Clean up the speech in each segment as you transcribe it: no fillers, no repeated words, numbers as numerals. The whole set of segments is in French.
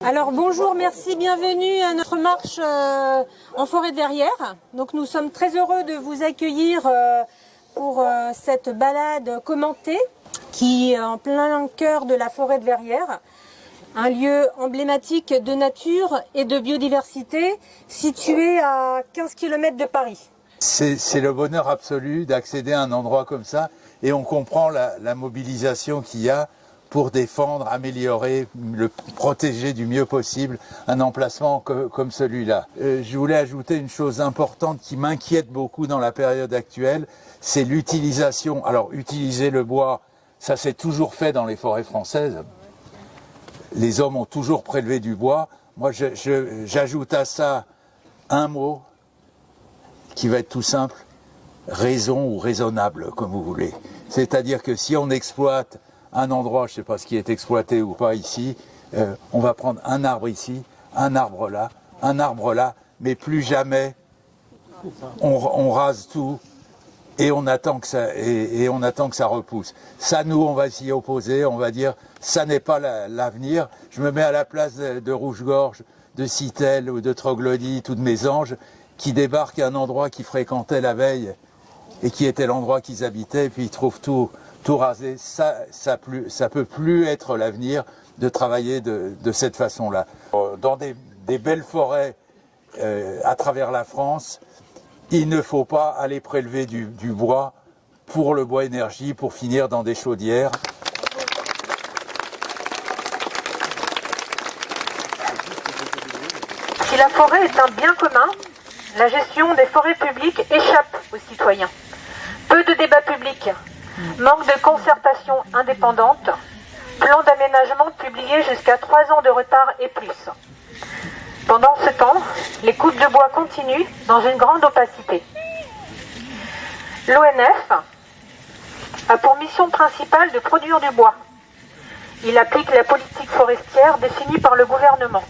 Alors bonjour, merci, bienvenue à notre marche en forêt de Verrières. Donc nous sommes très heureux de vous accueillir pour cette balade commentée qui est en plein cœur de la forêt de Verrières. Un lieu emblématique de nature et de biodiversité situé à 15 km de Paris. C'est le bonheur absolu d'accéder à un endroit comme ça et on comprend la mobilisation qu'il y a pour défendre, améliorer, protéger du mieux possible un emplacement comme celui-là. Je voulais ajouter une chose importante qui m'inquiète beaucoup dans la période actuelle, c'est l'utilisation. Alors utiliser le bois, ça s'est toujours fait dans les forêts françaises. Les hommes ont toujours prélevé du bois. Moi j'ajoute à ça un mot qui va être tout simple, raison ou raisonnable, comme vous voulez. C'est-à-dire que si on exploite un endroit, je ne sais pas ce qui est exploité ou pas ici, on va prendre un arbre ici, un arbre là, mais plus jamais on rase tout et on attend que ça repousse. Ça, nous, on va s'y opposer, on va dire, ça n'est pas l'avenir. Je me mets à la place de Rouge-Gorge, de Citel ou de Troglodyte ou de Mésange, qui débarquent à un endroit qu'ils fréquentaient la veille et qui était l'endroit qu'ils habitaient, et puis ils trouvent tout rasé. Ça peut plus être l'avenir de travailler de cette façon-là. Dans des belles forêts à travers la France, il ne faut pas aller prélever du bois pour le bois énergie, pour finir dans des chaudières. Si la forêt est un bien commun, la gestion des forêts publiques échappe aux citoyens. Peu de débats publics, manque de concertation indépendante, plan d'aménagement publié jusqu'à 3 ans de retard et plus. Pendant ce temps, les coupes de bois continuent dans une grande opacité. L'ONF a pour mission principale de produire du bois. Il applique la politique forestière définie par le gouvernement.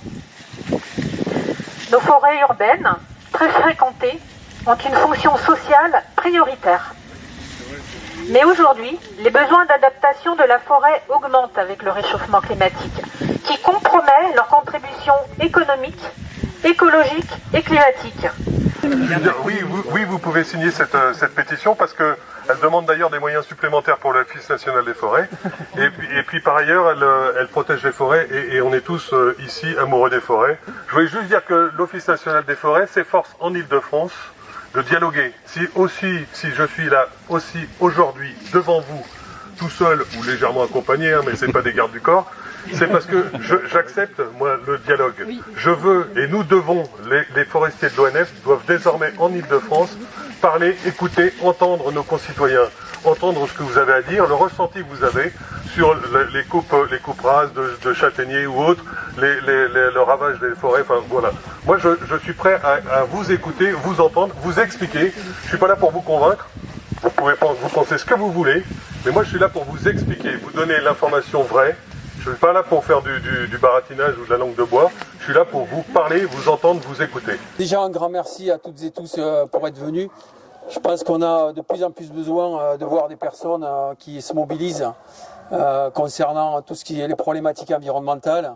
Nos forêts urbaines, très fréquentées, ont une fonction sociale prioritaire. Mais aujourd'hui, les besoins d'adaptation de la forêt augmentent avec le réchauffement climatique, qui compromet leur contribution économique, écologique et climatique. Oui, vous pouvez signer cette pétition parce qu'elle demande d'ailleurs des moyens supplémentaires pour l'Office national des forêts. Et puis par ailleurs, elle protège les forêts et on est tous ici amoureux des forêts. Je voulais juste dire que l'Office national des forêts s'efforce en Île-de-France de dialoguer. Si je suis là aussi aujourd'hui devant vous, tout seul ou légèrement accompagné, mais c'est pas des gardes du corps, c'est parce que j'accepte, moi, le dialogue. Oui. Je veux, et nous devons, les forestiers de l'ONF doivent désormais en Île-de-France parler, écouter, entendre nos concitoyens, entendre ce que vous avez à dire, le ressenti que vous avez sur les coupes rases de châtaigniers ou autres, le ravage des forêts, enfin voilà. Moi je suis prêt à vous écouter, vous entendre, vous expliquer. Je suis pas là pour vous convaincre, vous pouvez vous penser ce que vous voulez, mais moi je suis là pour vous expliquer, vous donner l'information vraie. Je ne suis pas là pour faire du baratinage ou de la langue de bois, je suis là pour vous parler, vous entendre, vous écouter. Déjà un grand merci à toutes et tous pour être venus. Je pense qu'on a de plus en plus besoin de voir des personnes qui se mobilisent concernant tout ce qui est les problématiques environnementales.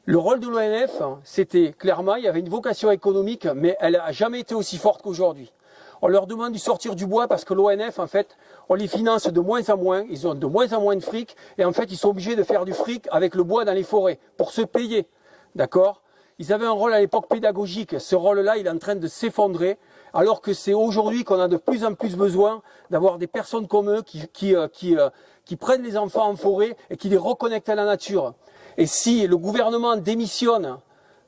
Le rôle de l'ONF, c'était clairement, il y avait une vocation économique, mais elle n'a jamais été aussi forte qu'aujourd'hui. On leur demande de sortir du bois parce que l'ONF, en fait, on les finance de moins en moins, ils ont de moins en moins de fric, et en fait, ils sont obligés de faire du fric avec le bois dans les forêts pour se payer, d'accord ? Ils avaient un rôle à l'époque pédagogique, ce rôle-là, il est en train de s'effondrer, alors que c'est aujourd'hui qu'on a de plus en plus besoin d'avoir des personnes comme eux qui prennent les enfants en forêt et qui les reconnectent à la nature. Et si le gouvernement démissionne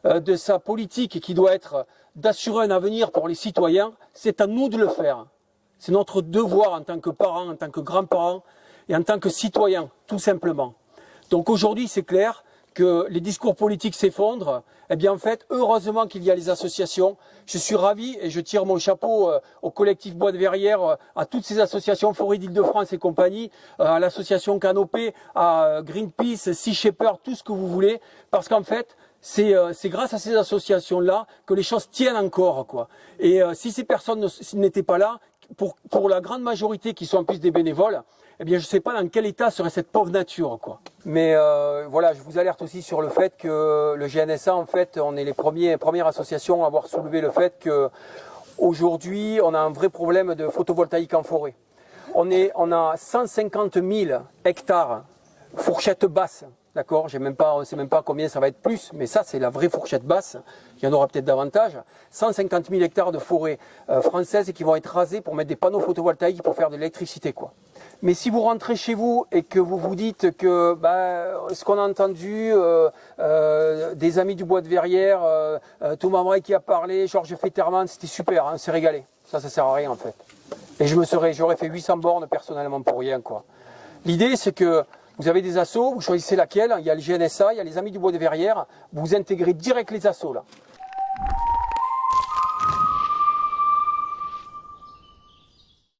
de sa politique qui doit être d'assurer un avenir pour les citoyens, c'est à nous de le faire. C'est notre devoir en tant que parents, en tant que grands-parents et en tant que citoyens, tout simplement. Donc aujourd'hui, c'est clair que les discours politiques s'effondrent. Eh bien en fait, heureusement qu'il y a les associations. Je suis ravi et je tire mon chapeau au collectif Bois de Verrières, à toutes ces associations, Forêt d'Île-de-France et compagnie, à l'association Canopée, à Greenpeace, Sea Shepherd, tout ce que vous voulez, parce qu'en fait, c'est grâce à ces associations-là que les choses tiennent encore, quoi. Et si ces personnes n'étaient pas là, pour la grande majorité qui sont en plus des bénévoles, eh bien, je ne sais pas dans quel état serait cette pauvre nature, quoi. Mais voilà, je vous alerte aussi sur le fait que le GNSA, en fait, on est les premières associations à avoir soulevé le fait que aujourd'hui, on a un vrai problème de photovoltaïque en forêt. On a 150 000 hectares fourchette basse. D'accord, on ne sait même pas combien ça va être plus, mais ça c'est la vraie fourchette basse. Il y en aura peut-être davantage. 150 000 hectares de forêt françaises qui vont être rasés pour mettre des panneaux photovoltaïques pour faire de l'électricité, quoi. Mais si vous rentrez chez vous et que vous vous dites que ce qu'on a entendu des amis du Bois de Verrières, Thomas Mray qui a parlé, Georges Fetterman, c'était super, hein, on s'est régalé. Ça sert à rien en fait. Et j'aurais fait 800 bornes personnellement pour rien, quoi. L'idée c'est que vous avez des assos, vous choisissez laquelle, il y a le GNSA, il y a les Amis du Bois de Verrières, vous intégrez direct les assos là.